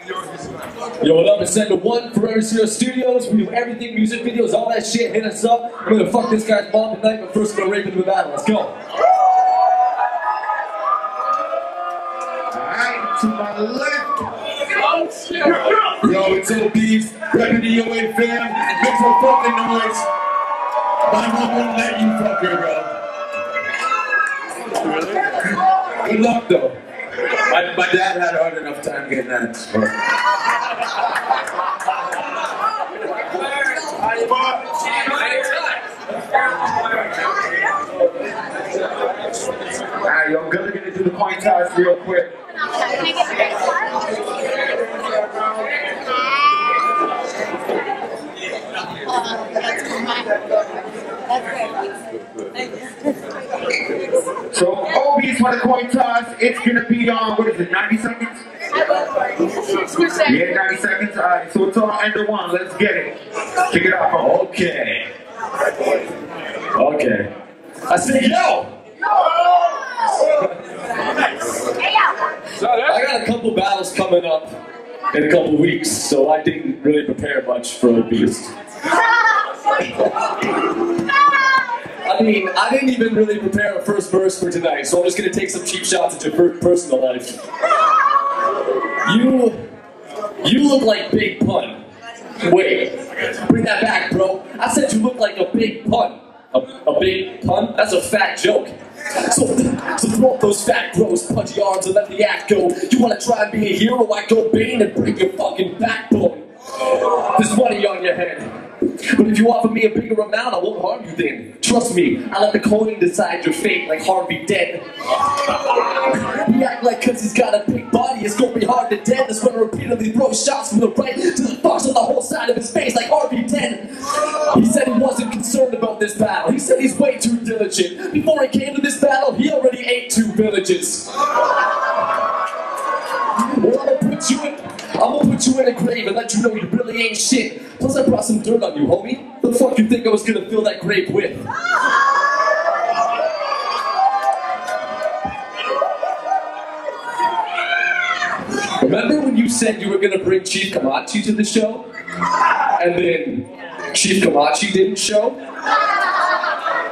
Yo, what up? It's Sender 1 for Forever Zero Studios. We do everything, music videos, all that shit. Hit us up. We're gonna fuck this guy's mom tonight, but first we're gonna rape him in the battle. Let's go. Alright, to my left. Yo, it's OBs, repping the OA fam. Make some fucking noise. My mom won't let you fuck her, bro. Good luck, though. My dad had a hard enough time getting that. Alright, yo, I'm gonna get into the coin toss real quick. So, Obi's for the coin toss. It's gonna be on, what is it, 90 seconds? Yeah, 90 seconds. Alright, so it's on under one. Let's get it. Kick it off. Okay. Okay. I said, yo! I got a couple battles coming up in a couple weeks, so I didn't really prepare much for Obi's. I mean, I didn't even really prepare a first verse for tonight, so I'm just gonna take some cheap shots at your personal life. You look like Big Pun. Wait, bring that back, bro. I said you look like a big pun. A big pun? That's a fat joke. So throw up those fat, gross, pudgy arms and let the act go. You wanna try and be a hero? I go Bane and break your fucking backbone. There's money on your head. But if you offer me a bigger amount, I won't harm you then. Trust me, I let the coin decide your fate like Harvey Dent. He act like cause he's got a big body, it's gonna be hard to dead. That's when I repeatedly throw shots from the right to the box on the whole side of his face like Harvey Dent. He said he wasn't concerned about this battle. He said he's way too diligent. Before he came to this battle, he already ate 2 villages. Well, I'm gonna put you in a grave and let you know you really ain't shit. Plus I brought some dirt on you, homie. What the fuck you think I was gonna fill that grave with? Remember when you said you were gonna bring Chief Kamachi to the show? And then Chief Kamachi didn't show?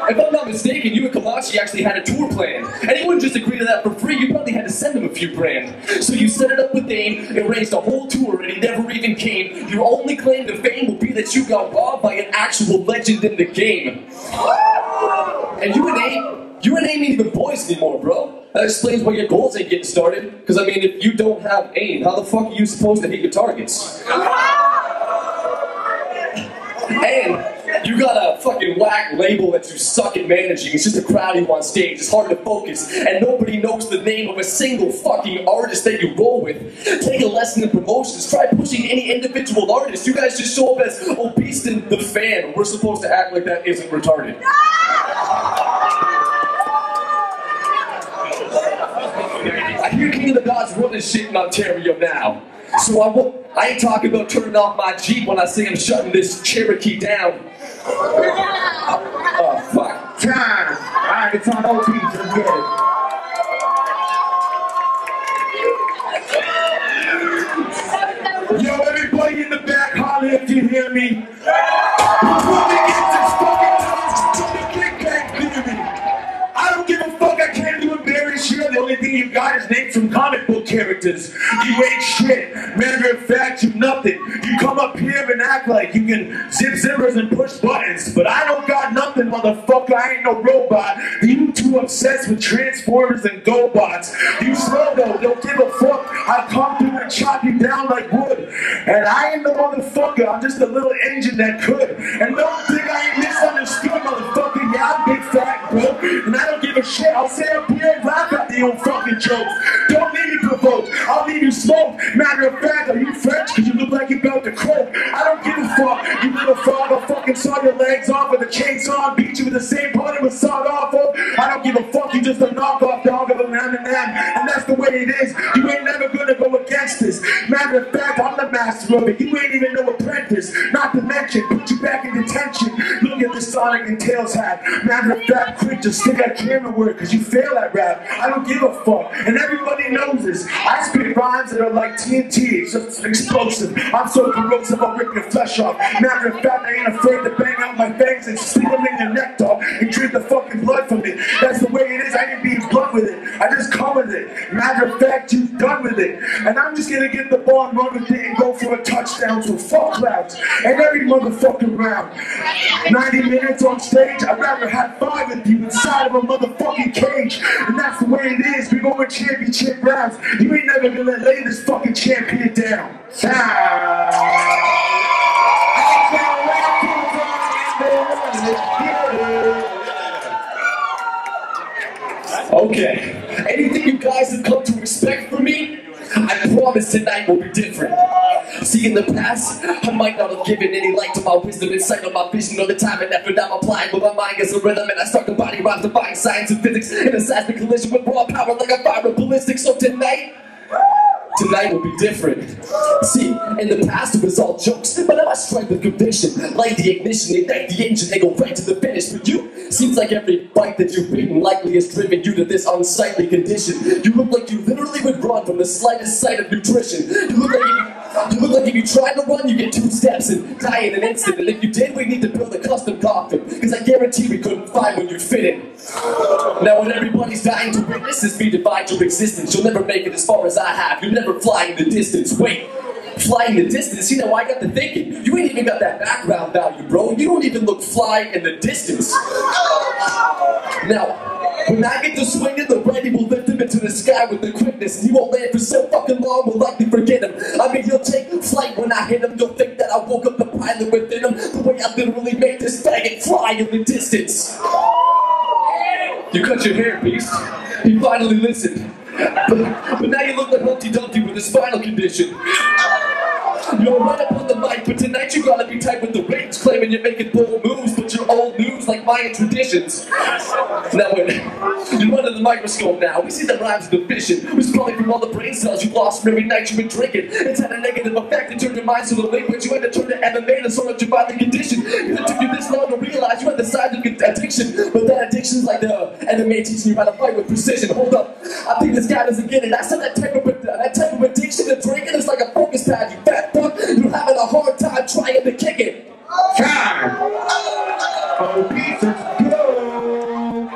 If I'm not mistaken, you and Kamachi actually had a tour plan. And he wouldn't just agree to that for free, you probably had to send him a few grand. So you set it up with Dane, arranged a whole tour, and he never even came. Your only claim to fame will be that you got robbed by an actual legend in the game. And you and Aim ain't even boys anymore, bro. That explains why your goals ain't getting started. Because I mean, if you don't have aim, how the fuck are you supposed to hit your targets? And you got a fucking whack label that you suck at managing. It's just a crowd you on stage. It's hard to focus. And nobody knows the name of a single fucking artist that you roll with. Take a lesson in promotions. Try pushing any individual artist. You guys just show up as Obese and the Fan. We're supposed to act like that isn't retarded. I hear King of the Gods running shit in Ontario now. So I ain't talking about turning off my Jeep when I say I'm shutting this Cherokee down. Oh, fuck. Time. Alright, it's on OT. Let's get it. Yo, everybody in the back, holler if you hear me. Before we get this fucking can't clear me. I don't give a fuck, I can't do embarrass you. The only thing you got is names from comic book characters. You ain't shit. Matter of fact, you nothing. You come up here and act like you can zip zippers and push buttons. But I don't got nothing, motherfucker. I ain't no robot. You too obsessed with Transformers and GoBots. You slow though, don't give a fuck. I come through and chop you down like wood. And I ain't the motherfucker. I'm just a little engine that could. And don't think I ain't misunderstood, motherfucker. Yeah, I'm big fat, bro. And I don't give a shit. I'll say up here and laugh at the old fucking jokes. Don't leave me provoked. I'll leave you smoked. Matter of fact, are you French? Cause you look like you're about to croak. I don't give a fuck. You little frog. I'll fucking saw your legs off with a chainsaw and beat you with the same part it was sawed off of. I don't give a fuck. You just a knockoff dog of a man and that's the way it is. You ain't never gonna go against gangsters. Matter of fact, I'm the master of it. You ain't even no apprentice. Not to mention, put you back in detention. Look at the Sonic and Tails hat. Matter of fact, quick, just stick that camera word, cause you fail at rap. I don't give a fuck, and everybody knows this. I spit rhymes that are like TNT, it's just explosive. I'm so corrosive, I'll rip your flesh off. Matter of fact, I ain't afraid to bang out my fangs and stick them in your neck, dog, and drink the fucking blood from it. That's the way it is. I ain't being blunt with it. I just come with it. Matter of fact, you done with it. And I'm just gonna get the ball and run with it and go for a touchdown to fuck clouds. And every motherfucking round. 90 minutes on stage, I'd rather have 5 with you inside of a motherfucking cage. And that's the way it is. We going championship rounds. You ain't never gonna lay this fucking champion down. Okay, anything you guys have come to expect from me, I promise tonight will be different. See, in the past, I might not have given any light to my wisdom, insight on my vision, or the time and effort I'm applying. But my mind gets a rhythm, and I start to body rhymes, defying science and physics in a seismic collision with raw power like a fire ballistic. So tonight will be different. See, in the past it was all jokes, but now I strike with conviction. Light the ignition, ignite the engine, and go right to the finish. But you, seems like every bite that you've eaten likely has driven you to this unsightly condition. You look like you literally would run from the slightest sight of nutrition. You look like if you tried to run, you get 2 steps and die in an instant. And if you did, we need to build a custom coffin, because I guarantee we couldn't find when you'd fit in. Now when everybody's dying to witness as me divide your existence, you'll never make it as far as I have. You'll never fly in the distance. Wait, fly in the distance? You know, I got to thinking, you ain't even got that background value, bro. You don't even look fly in the distance. Now, when I get to swinging, the ready will lift him into the sky with the quickness. And he won't land for so fucking long, we'll likely forget him. I mean, he'll take flight when I hit him. You'll think that I woke up the pilot within him, the way I literally make this faggot fly in the distance. You cut your hair, beast. He finally listened. But now you look like Humpty Dumpty with a spinal condition. You're right up on the mic, but tonight you gotta be tight with the rings, claiming you're making bold moves, but you're old news like Mayan traditions. Now when you're under the microscope now, we see the rhymes are deficient. It was probably from all the brain cells you lost from every night you've been drinking. It's had a negative effect, it turned your mind to the liquid. You had to turn to MMA to sort of divide the condition. It took you this long to realize you had the signs of addiction, but that addiction's like the MMA teaching you how to fight with precision. Hold up, I think this guy doesn't get it. I said that type of addiction to drinking is like a focus pad, you fat fuck. You're having a hard time trying to kick it. Time! Oh, pieces go!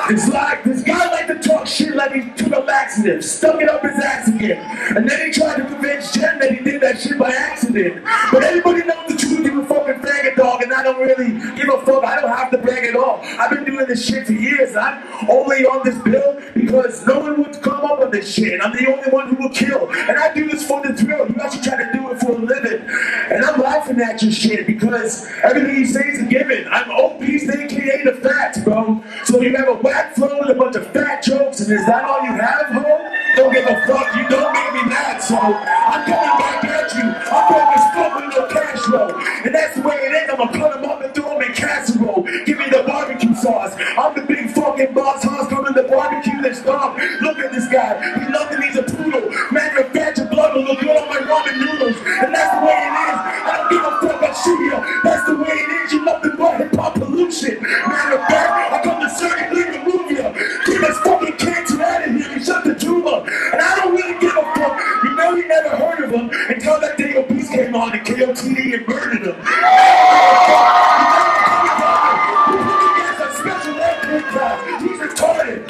It's like this guy liked to talk shit like he took a laxative, stuck it up his ass again, and then he tried to convince Jen that he did that shit by accident. But everybody knows the truth, you a fucking faggot dog, and I don't really give a fuck. I don't have to brag at all. I've been doing this shit for years. I'm only on this bill because no one would come up with this shit. I'm the only one who will kill, and I do this for the thrill. You guys should try to do it for a living, and I'm laughing at your shit because everything you say is a given. I'm obese, aka the facts, bro. So you have a whack flow and a bunch of fat jokes, and is that all you have, ho? Don't give a fuck, you don't make me mad, so I'm coming back at you. I'm broke as fuck with no cash flow, and that's the way it is. I'ma cut them up and throw them in casserole. Give me the barbecue sauce. I'm the big fucking boss, Hans coming to barbecue this dog. Look at this guy, he's nothing, he's a poodle. Matter of fact, your blood will look good on my ramen noodles, and that's the way it is. I don't give a fuck, I'll shoot you. That's the way it is, you nothing but hip-hop pollution. Matter of fact, I come to surgically remove you. Get this fucking cancer out of here and shut the tumor. And I don't really give a fuck. You know you never heard of him until that day Obese came on and KOTD and murdered him. He's retarded.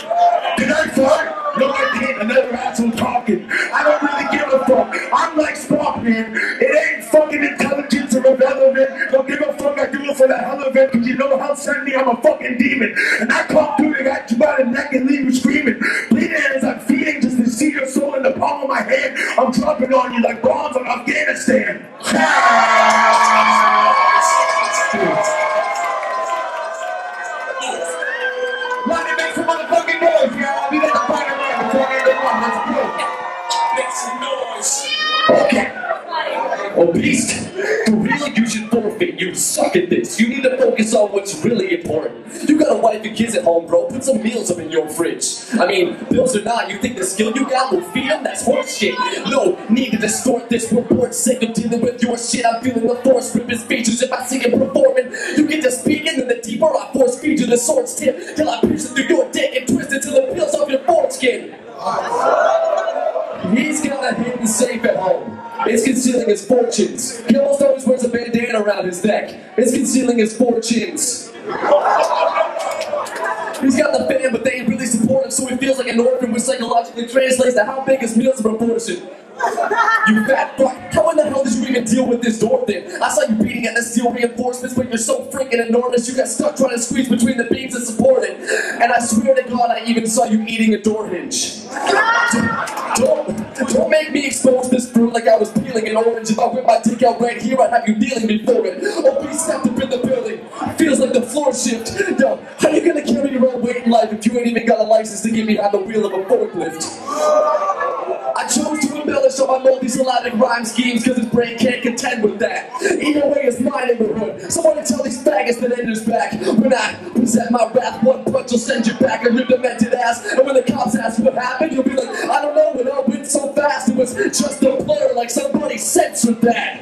Did I fart? No, I didn't. Another asshole talking. I don't really give a fuck. I'm like Spock, man. It ain't fucking intelligence or irrelevant. Don't give a fuck. I do it for the hell of it. Because you know how suddenly I'm a fucking demon. And I come through and got you by the neck and leave you screaming. Bleeding as I'm feeding just to see your soul in the palm of my hand. I'm dropping on you like bombs on Afghanistan. Let me make some motherfucking noise, y'all. We got the fire man before I end the one. Let's go. Make some noise. Okay. Obese, for real, you should forfeit. You suck at this. You need to focus on what's really important. You gotta wife and kids at home, bro. Put some meals up in your fridge. I mean, bills or not, you think the skill you got will feed them? That's horse shit. No need to distort this report. Sick of dealing with your shit. I'm feeling the force rip his features. If I see him performing, you get to speaking, and the deeper I force feed you the sword's tip till I pierce it through your dick and twist it till it peels off your foreskin. He's got a hidden safe at home. It's concealing his fortunes. He almost always wears a bandana around his neck. It's concealing his fortunes. He's got the fam, but they ain't really support him, so he feels like an orphan, which psychologically translates to how big his meals are proportion. You fat fuck, how in the hell did you even deal with this door thing? I saw you beating at the steel reinforcements, but you're so freaking enormous, you got stuck trying to squeeze between the beams and support it. And I swear to God, I even saw you eating a door hinge. Don't make me expose this fruit like I was peeling an orange. If I whip my dick out right here, I'd have you kneeling before it. Obese stepped up in the building, feels like the floor shift. Yo, how you gonna carry your own weight in life if you ain't even got a license to get behind the wheel of a forklift? I chose to embellish on my multi-syllabic rhyme schemes cause his brain can't contend with that. Either way is mine in the hood. Somebody tell these faggots that Ender's back. When I present my wrath, one punch will send you back and rip the demented ass. And when the cops ask what happened, you'll be like, I don't know, it all went so fast. It was just a blur, like somebody censored that.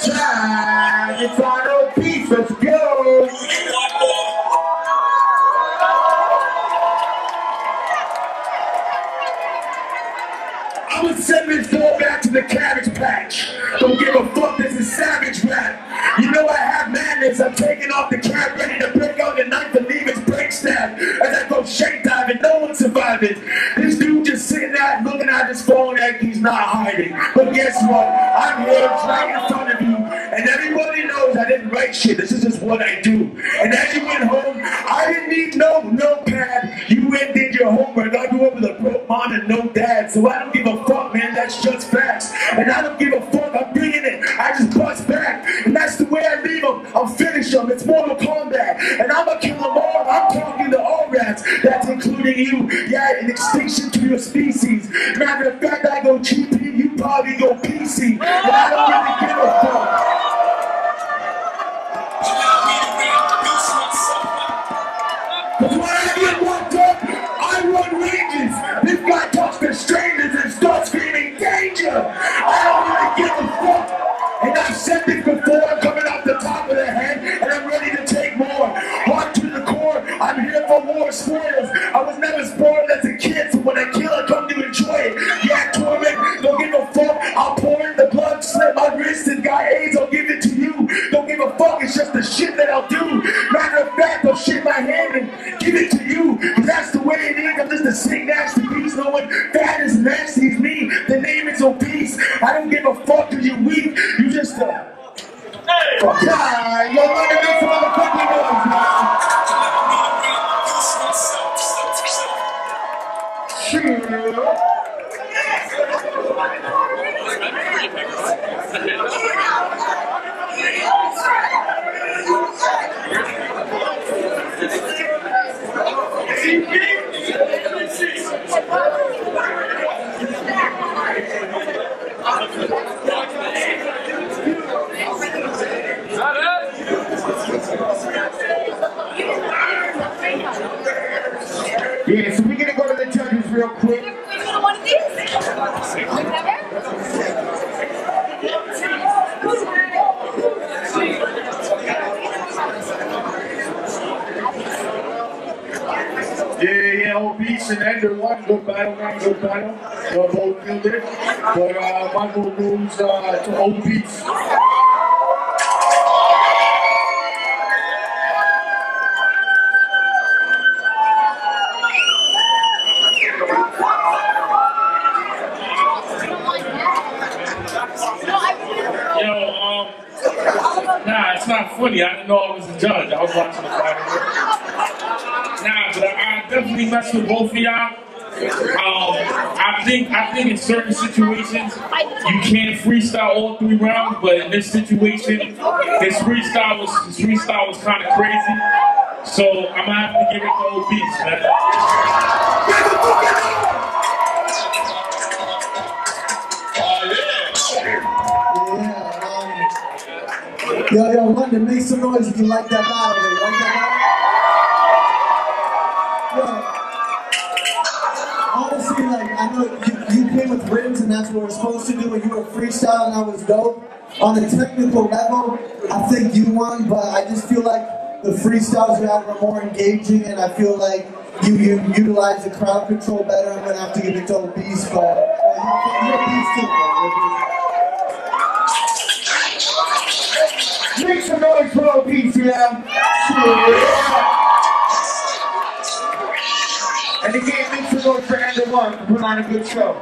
Time, it's final piece, let's go! I'ma send this ball back to the Cabbage Patch. Don't give a fuck, this is savage rap. You know I have madness, I'm taking off the cap, ready to break out the knife and leave its break stab. As I go shake diving, no one's surviving. This dude just sitting there looking at his phone like he's not hiding. But guess what? I'm here right in front of you. And everybody knows I didn't write shit, this is just what I do. And as you went home, I didn't need no notepad. You went and did your homework. I grew up with a broke mom and no dad. So I don't give a fuck, man, that's just facts. And I don't give a fuck, I'm bringing it. I just bust back. And that's the way I leave them. I'll finish them, it's Mortal Kombat. And I'ma kill them all, I'm talking to all rats. That's including you. Yeah, an extinction to your species. Matter of fact, I go GP, you probably go PC. And I don't really give a fuck. But when I get worked up, I run ranges. This guy talks to strangers and starts screaming danger. I don't really give a fuck. And I've said this before, I'm coming off the top of the head, and I'm ready to take more. Heart to the core, I'm here for war spoils. I was never spoiled as a kid, so when I kill, I come to enjoy it. Yeah, torment, don't give a fuck. I'll pour in the blood, slit my wrist, and got AIDS, I'll give it to you. Don't give a fuck, it's just the shit that I'll do. Matter of fact, I'll shake my hand and give it to you. Cause that's the way it is, I'm just a sick, nasty beast. No one fat as nasty as me, the name is obese. I don't give a fuck cause you're weak, you just fuck. Yeah, you're running this motherfucking noise, man. Yeah, so we're gonna go to the judges real quick. Can we go to one of these? Yeah, Obese and Ender won. Good battle, man, good battle. Both killed it. But my vote goes to Obese. Nah, it's not funny. I didn't know I was a judge. I was watching the fight. Nah, but I definitely messed with both of y'all. I think in certain situations you can't freestyle all 3 rounds, but in this situation, his freestyle was kind of crazy. So I'm gonna have to give it to Obese, man. Yo, London, make some noise if you like that battle. You like that battle? Yo, honestly, like, I know you came with rims and that's what we're supposed to do, and you were freestyling and that was dope. On a technical level, I think you won, but I just feel like the freestyles you had were more engaging, and I feel like you utilized the crowd control better. I'm gonna have to give it to Beast, but you're a beast too, bro. Make some noise for OPCM. And again, make some noise for End of One for putting on a good show.